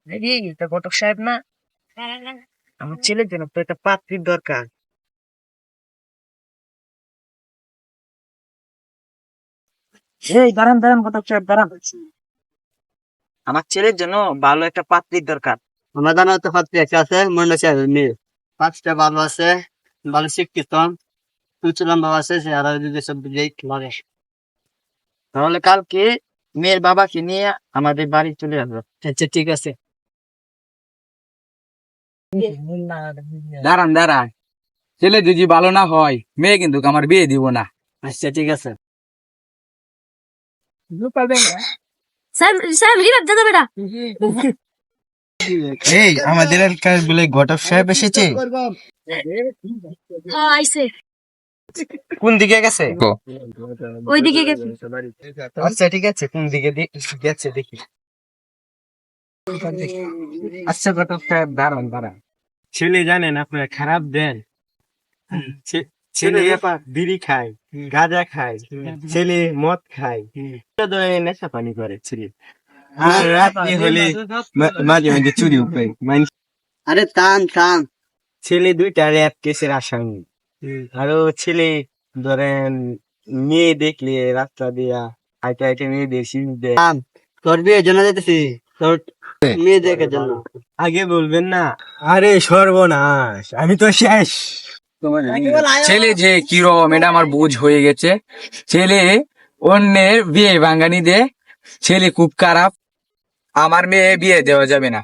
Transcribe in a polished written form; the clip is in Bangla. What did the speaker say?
এই এটা ঘটক সাহেব না? আমার ছেলের জন্য তো একটা পাত্রীর দরকার। এই দাঁড়ান দাঁড়ান ঘটক সাহেব দাঁড়ান, আমার ছেলের জন্য ভালো একটা পাত্রীর দরকার। আমার জানা তো পাত্রী একটা আছে, মনে সাহেবের মেয়ে। পাঁচটা ভালো আছে, ভালো শিক্ষিত, প্রচুর লম্বা আছে, সে আর যদি সব লাগে। তাহলে কালকে মেয়ের বাবাকে নিয়ে আমাদের বাড়ি চলে আসবো। আচ্ছা ঠিক আছে। দাঁড়ান দাঁড়ান, ছেলে যদি ভালো না হয় মেয়ে কিন্তু আমার বিয়ে দিব না। আচ্ছা ঠিক আছে। এই আমাদের এলাকার বলে ঘটক সাহেব এসেছে। কোন দিকে গেছে? ওইদিকে গেছে। আচ্ছা ঠিক আছে, কোন দিকে গেছে দেখি। আচ্ছা ঘটক সাহেব দাঁড়ান দাঁড়ান। ছেলে জানেন আপনার খারাপ দেন। ছেলে বিড়ি খায়, গাঁজা খায়, ছেলে মদ খায়, নেশা পানি করে ছেলে। আর রাত্রি হলে মাঝে মাঝে চুরি উপায়। আরে টান টান। ছেলে দুইটা র্যাপ কেসের আসামি। আরো ছেলে ধরেন মেয়ে দেখলে রাস্তা দিয়া হাইটে হাইটে মেয়েদের সিঁড়ি দেয়। তোর বিয়ে জানা যাইতেছি, তোর মেয়ে দেখে জানা। আগে বলবেন না। আরে সর্বনাশ, আমি তো শেষ। ছেলে যে কিরকম এটা আমার বুঝ হয়ে গেছে। ছেলে অন্যের বিয়ে ভাঙ্গানি দে, ছেলে খুব খারাপ, আমার মেয়ে বিয়ে দেওয়া যাবে না।